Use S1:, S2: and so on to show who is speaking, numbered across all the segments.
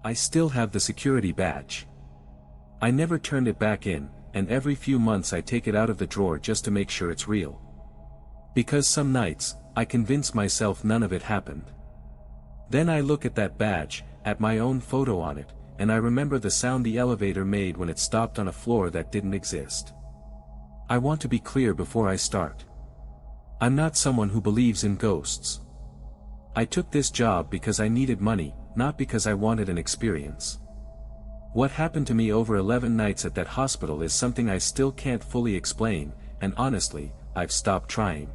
S1: I still have the security badge. I never turned it back in, and every few months I take it out of the drawer just to make sure it's real. Because some nights, I convince myself none of it happened. Then I look at that badge, at my own photo on it, and I remember the sound the elevator made when it stopped on a floor that didn't exist. I want to be clear before I start. I'm not someone who believes in ghosts. I took this job because I needed money, not because I wanted an experience. What happened to me over 11 nights at that hospital is something I still can't fully explain, and honestly, I've stopped trying.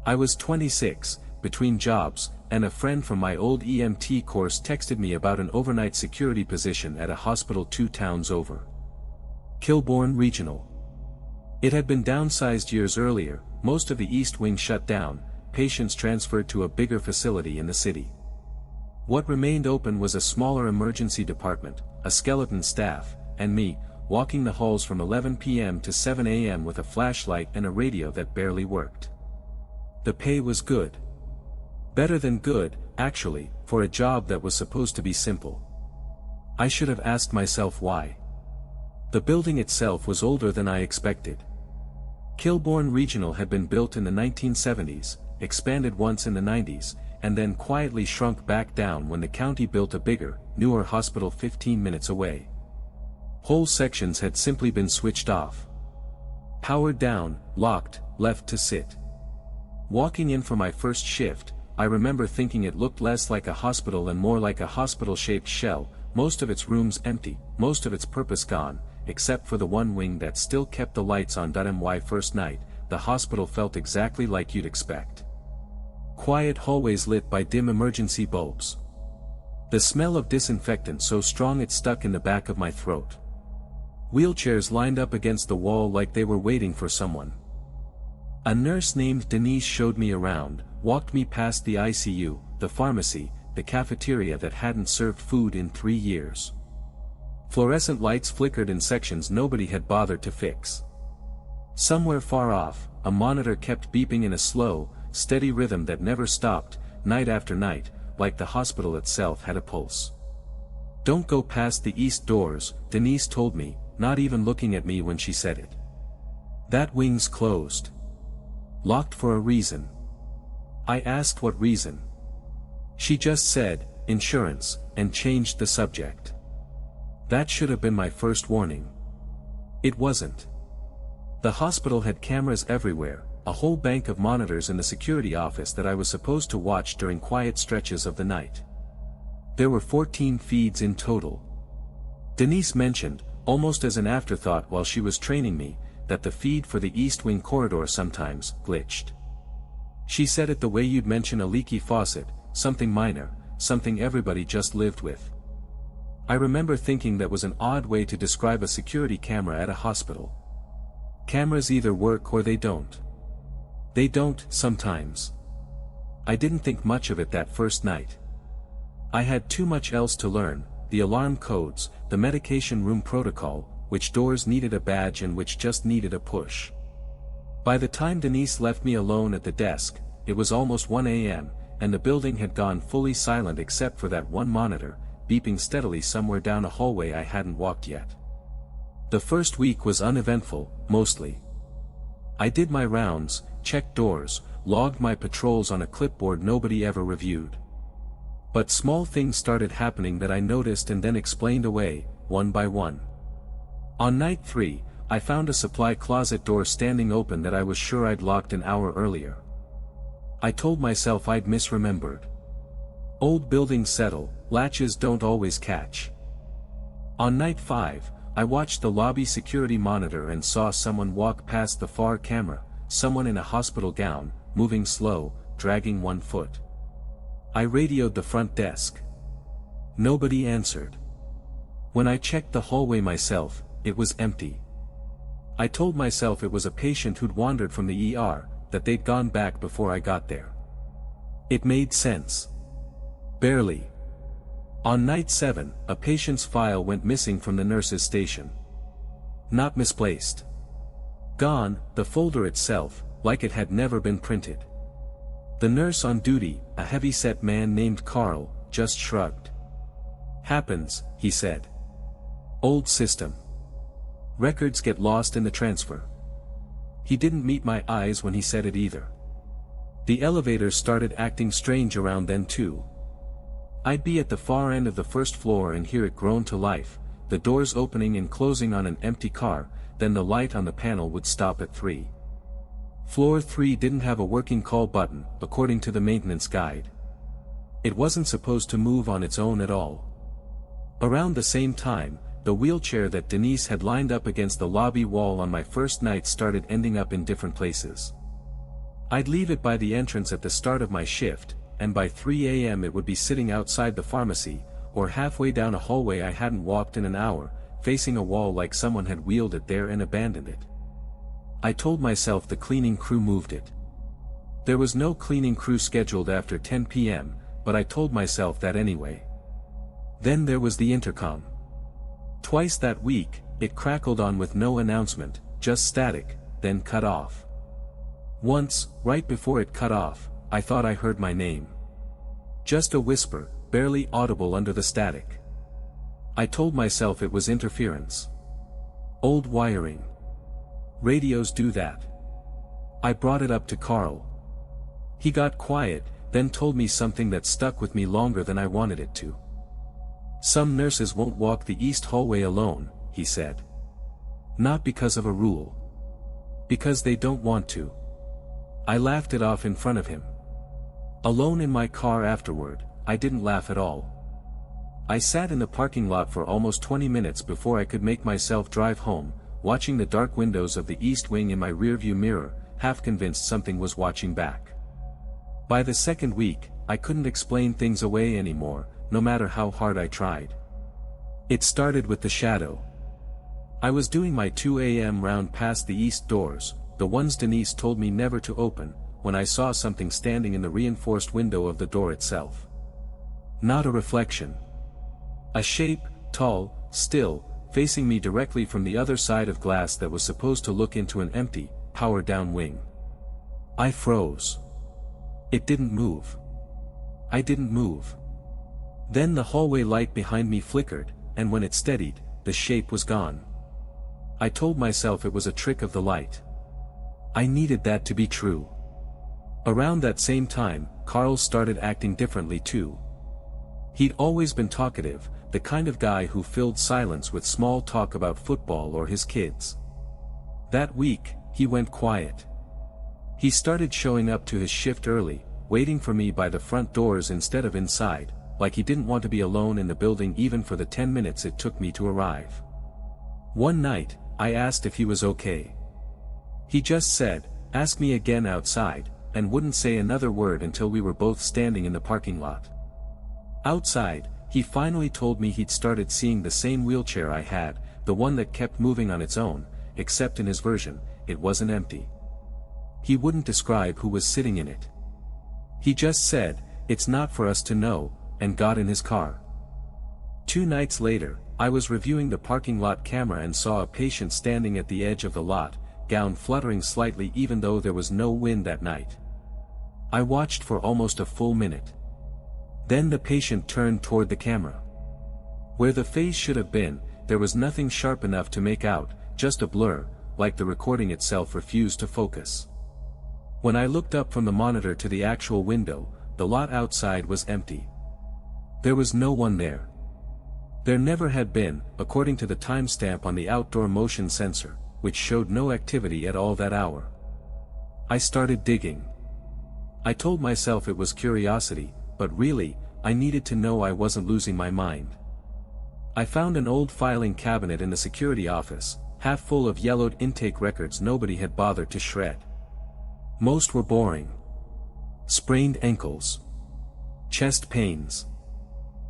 S1: I was 26, between jobs, and a friend from my old EMT course texted me about an overnight security position at a hospital 2 towns over. Killborne Regional. It had been downsized years earlier, most of the East Wing shut down, patients transferred to a bigger facility in the city. What remained open was a smaller emergency department, a skeleton staff, and me, walking the halls from 11 p.m. to 7 a.m. with a flashlight and a radio that barely worked. The pay was good. Better than good, actually, for a job that was supposed to be simple. I should have asked myself why. The building itself was older than I expected. Killborne Regional had been built in the 1970s, expanded once in the 90s, and then quietly shrunk back down when the county built a bigger, newer hospital 15 minutes away. Whole sections had simply been switched off. Powered down, locked, left to sit. Walking in for my first shift, I remember thinking it looked less like a hospital and more like a hospital-shaped shell, most of its rooms empty, most of its purpose gone, except for the one wing that still kept the lights on. My first night, the hospital felt exactly like you'd expect. Quiet hallways lit by dim emergency bulbs. The smell of disinfectant so strong it stuck in the back of my throat. Wheelchairs lined up against the wall like they were waiting for someone. A nurse named Denise showed me around, walked me past the ICU, the pharmacy, the cafeteria that hadn't served food in 3 years. Fluorescent lights flickered in sections nobody had bothered to fix. Somewhere far off, a monitor kept beeping in a slow, steady rhythm that never stopped, night after night, like the hospital itself had a pulse. "Don't go past the east doors," Denise told me, not even looking at me when she said it. "That wing's closed. Locked for a reason." I asked what reason. She just said, "Insurance," and changed the subject. That should have been my first warning. It wasn't. The hospital had cameras everywhere, a whole bank of monitors in the security office that I was supposed to watch during quiet stretches of the night. There were 14 feeds in total. Denise mentioned, almost as an afterthought while she was training me, that the feed for the East Wing corridor sometimes glitched. She said it the way you'd mention a leaky faucet, something minor, something everybody just lived with. I remember thinking that was an odd way to describe a security camera at a hospital. Cameras either work or they don't. They don't, sometimes. I didn't think much of it that first night. I had too much else to learn, the alarm codes, the medication room protocol, which doors needed a badge and which just needed a push. By the time Denise left me alone at the desk, it was almost 1 a.m., and the building had gone fully silent except for that one monitor, beeping steadily somewhere down a hallway I hadn't walked yet. The first week was uneventful, mostly. I did my rounds, checked doors, logged my patrols on a clipboard nobody ever reviewed. But small things started happening that I noticed and then explained away, one by one. On night 3, I found a supply closet door standing open that I was sure I'd locked an hour earlier. I told myself I'd misremembered. Old buildings settle, latches don't always catch. On night 5, I watched the lobby security monitor and saw someone walk past the far camera, someone in a hospital gown, moving slow, dragging one foot. I radioed the front desk. Nobody answered. When I checked the hallway myself, it was empty. I told myself it was a patient who'd wandered from the ER, that they'd gone back before I got there. It made sense. Barely. On night 7, a patient's file went missing from the nurse's station. Not misplaced. Gone, the folder itself, like it had never been printed. The nurse on duty, a heavy-set man named Carl, just shrugged. Happens, he said. Old system. Records get lost in the transfer. He didn't meet my eyes when he said it either. The elevator started acting strange around then too. I'd be at the far end of the first floor and hear it groan to life, the doors opening and closing on an empty car, then the light on the panel would stop at 3. Floor 3 didn't have a working call button, according to the maintenance guide. It wasn't supposed to move on its own at all. Around the same time, the wheelchair that Denise had lined up against the lobby wall on my first night started ending up in different places. I'd leave it by the entrance at the start of my shift, and by 3 a.m. it would be sitting outside the pharmacy, or halfway down a hallway I hadn't walked in an hour, facing a wall like someone had wheeled it there and abandoned it. I told myself the cleaning crew moved it. There was no cleaning crew scheduled after 10 p.m., but I told myself that anyway. Then there was the intercom. Twice that week, it crackled on with no announcement, just static, then cut off. Once, right before it cut off, I thought I heard my name. Just a whisper, barely audible under the static. I told myself it was interference. Old wiring. Radios do that. I brought it up to Carl. He got quiet, then told me something that stuck with me longer than I wanted it to. Some nurses won't walk the east hallway alone, he said. Not because of a rule. Because they don't want to. I laughed it off in front of him. Alone in my car afterward, I didn't laugh at all. I sat in the parking lot for almost 20 minutes before I could make myself drive home, watching the dark windows of the east wing in my rearview mirror, half convinced something was watching back. By the second week, I couldn't explain things away anymore, no matter how hard I tried. It started with the shadow. I was doing my 2 a.m. round past the east doors, the ones Denise told me never to open, when I saw something standing in the reinforced window of the door itself. Not a reflection. A shape, tall, still, facing me directly from the other side of glass that was supposed to look into an empty, power-down wing. I froze. It didn't move. I didn't move. Then the hallway light behind me flickered, and when it steadied, the shape was gone. I told myself it was a trick of the light. I needed that to be true. Around that same time, Carl started acting differently too. He'd always been talkative, the kind of guy who filled silence with small talk about football or his kids. That week, he went quiet. He started showing up to his shift early, waiting for me by the front doors instead of inside, like he didn't want to be alone in the building even for the 10 minutes it took me to arrive. One night, I asked if he was okay. He just said, "Ask me again outside," and wouldn't say another word until we were both standing in the parking lot. Outside, he finally told me he'd started seeing the same wheelchair I had, the one that kept moving on its own, except in his version, it wasn't empty. He wouldn't describe who was sitting in it. He just said, "It's not for us to know," and got in his car. 2 nights later, I was reviewing the parking lot camera and saw a patient standing at the edge of the lot, gown fluttering slightly even though there was no wind that night. I watched for almost a full minute. Then the patient turned toward the camera. Where the face should have been, there was nothing sharp enough to make out, just a blur, like the recording itself refused to focus. When I looked up from the monitor to the actual window, the lot outside was empty. There was no one there. There never had been, according to the timestamp on the outdoor motion sensor, which showed no activity at all that hour. I started digging. I told myself it was curiosity, but really, I needed to know I wasn't losing my mind. I found an old filing cabinet in the security office, half full of yellowed intake records nobody had bothered to shred. Most were boring. Sprained ankles. Chest pains.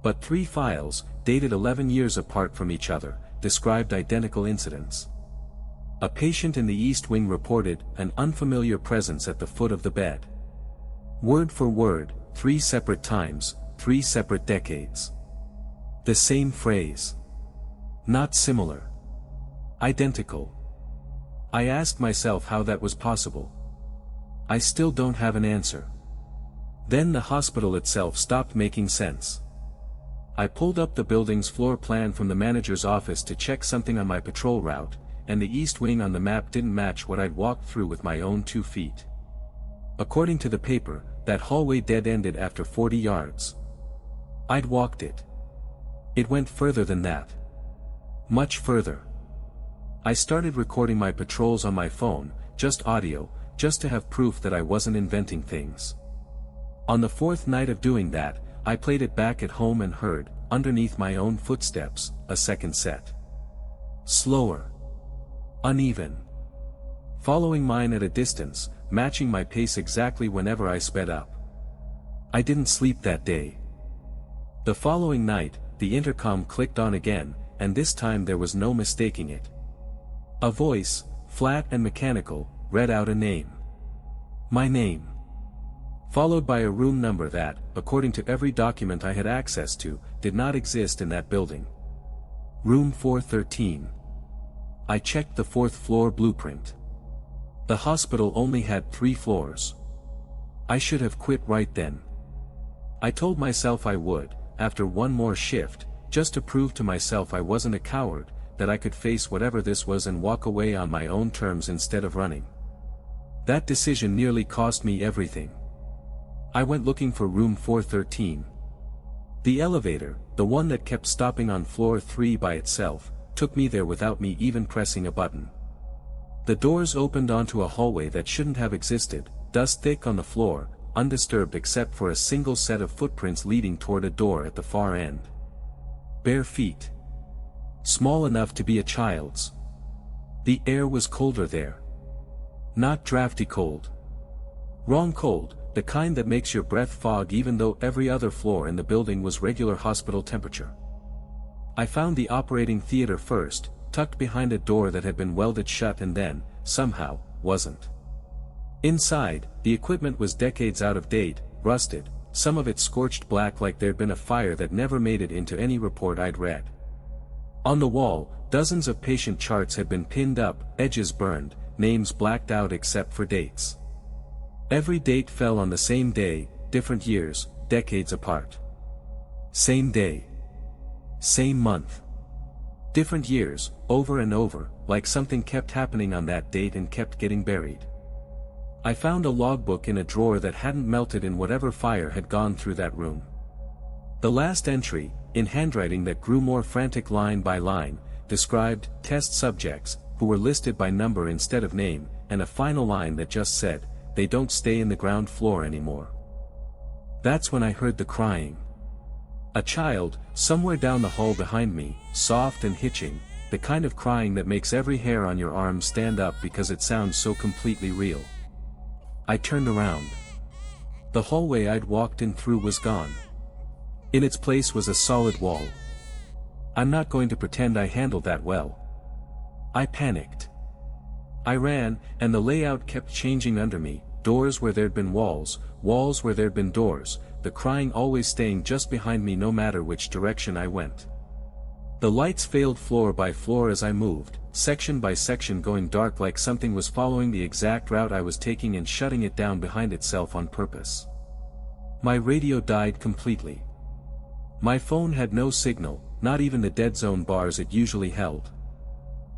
S1: But 3 files, dated 11 years apart from each other, described identical incidents. A patient in the East Wing reported an unfamiliar presence at the foot of the bed. Word for word, 3 separate times, 3 separate decades. The same phrase. Not similar. Identical. I asked myself how that was possible. I still don't have an answer. Then the hospital itself stopped making sense. I pulled up the building's floor plan from the manager's office to check something on my patrol route, and the east wing on the map didn't match what I'd walked through with my own 2 feet. According to the paper, that hallway dead-ended after 40 yards. I'd walked it. It went further than that. Much further. I started recording my patrols on my phone, just audio, just to have proof that I wasn't inventing things. On the 4th night of doing that, I played it back at home and heard, underneath my own footsteps, a second set. Slower. Uneven. Following mine at a distance, matching my pace exactly whenever I sped up. I didn't sleep that day. The following night, the intercom clicked on again, and this time there was no mistaking it. A voice, flat and mechanical, read out a name. My name. Followed by a room number that, according to every document I had access to, did not exist in that building. Room 413. I checked the 4th floor blueprint. The hospital only had 3 floors. I should have quit right then. I told myself I would, after one more shift, just to prove to myself I wasn't a coward, that I could face whatever this was and walk away on my own terms instead of running. That decision nearly cost me everything. I went looking for room 413. The elevator, the one that kept stopping on floor 3 by itself, took me there without me even pressing a button. The doors opened onto a hallway that shouldn't have existed, dust thick on the floor, undisturbed except for a single set of footprints leading toward a door at the far end. Bare feet. Small enough to be a child's. The air was colder there. Not drafty cold. Wrong cold, the kind that makes your breath fog even though every other floor in the building was regular hospital temperature. I found the operating theater first, tucked behind a door that had been welded shut and then, somehow, wasn't. Inside, the equipment was decades out of date, rusted, some of it scorched black like there'd been a fire that never made it into any report I'd read. On the wall, dozens of patient charts had been pinned up, edges burned, names blacked out except for dates. Every date fell on the same day, different years, decades apart. Same day. Same month. Different years, over and over, like something kept happening on that date and kept getting buried. I found a logbook in a drawer that hadn't melted in whatever fire had gone through that room. The last entry, in handwriting that grew more frantic line by line, described test subjects, who were listed by number instead of name, and a final line that just said, "They don't stay in the ground floor anymore." That's when I heard the crying. A child, somewhere down the hall behind me, soft and hitching, the kind of crying that makes every hair on your arm stand up because it sounds so completely real. I turned around. The hallway I'd walked in through was gone. In its place was a solid wall. I'm not going to pretend I handled that well. I panicked. I ran, and the layout kept changing under me, doors where there'd been walls, walls where there'd been doors, the crying always staying just behind me no matter which direction I went. The lights failed floor by floor as I moved, section by section going dark like something was following the exact route I was taking and shutting it down behind itself on purpose. My radio died completely. My phone had no signal, not even the dead zone bars it usually held.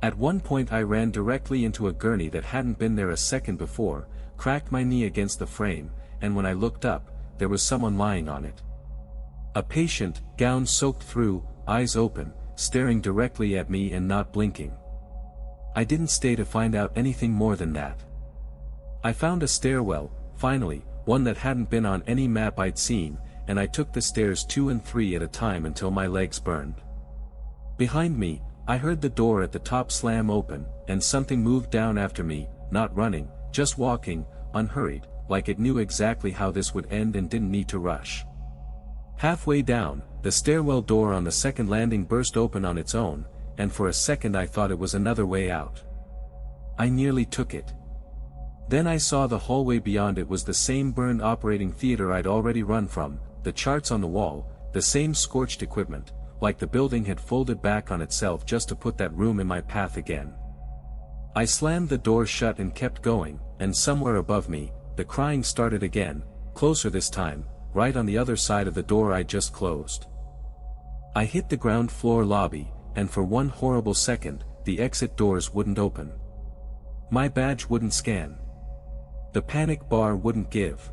S1: At one point I ran directly into a gurney that hadn't been there a second before, cracked my knee against the frame, and when I looked up, there was someone lying on it. A patient, gown soaked through, eyes open, staring directly at me and not blinking. I didn't stay to find out anything more than that. I found a stairwell, finally, one that hadn't been on any map I'd seen, and I took the stairs 2 and 3 at a time until my legs burned. Behind me, I heard the door at the top slam open, and something moved down after me, not running, just walking, unhurried, like it knew exactly how this would end and didn't need to rush. Halfway down, the stairwell door on the second landing burst open on its own, and for a second I thought it was another way out. I nearly took it. Then I saw the hallway beyond it was the same burned operating theater I'd already run from, the charts on the wall, the same scorched equipment, like the building had folded back on itself just to put that room in my path again. I slammed the door shut and kept going, and somewhere above me, the crying started again, closer this time, right on the other side of the door I'd just closed. I hit the ground floor lobby, and for one horrible second, the exit doors wouldn't open. My badge wouldn't scan. The panic bar wouldn't give.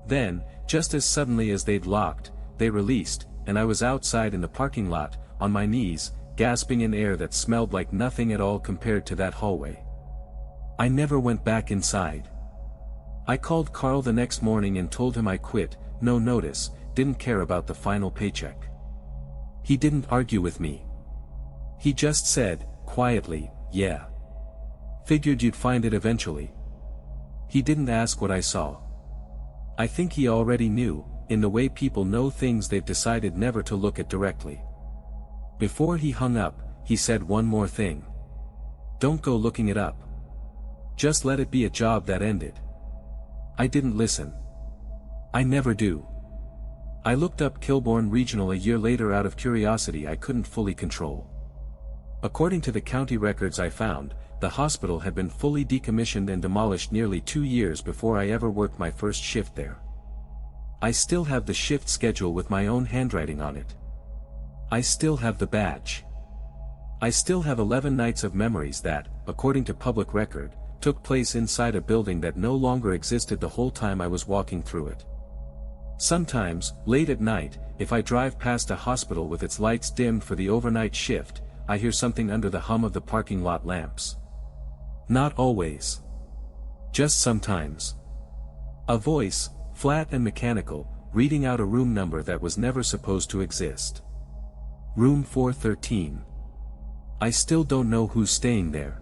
S1: Then, just as suddenly as they'd locked, they released, and I was outside in the parking lot, on my knees, gasping in air that smelled like nothing at all compared to that hallway. I never went back inside. I called Carl the next morning and told him I quit, no notice, didn't care about the final paycheck. He didn't argue with me. He just said, quietly, "Yeah. Figured you'd find it eventually." He didn't ask what I saw. I think he already knew, in the way people know things they've decided never to look at directly. Before he hung up, he said one more thing. "Don't go looking it up. Just let it be a job that ended." I didn't listen. I never do. I looked up Killborne Regional a year later out of curiosity I couldn't fully control. According to the county records I found, the hospital had been fully decommissioned and demolished nearly 2 years before I ever worked my first shift there. I still have the shift schedule with my own handwriting on it. I still have the badge. I still have 11 nights of memories that, according to public record, took place inside a building that no longer existed the whole time I was walking through it. Sometimes, late at night, if I drive past a hospital with its lights dimmed for the overnight shift, I hear something under the hum of the parking lot lamps. Not always. Just sometimes. A voice, flat and mechanical, reading out a room number that was never supposed to exist. Room 413. I still don't know who's staying there.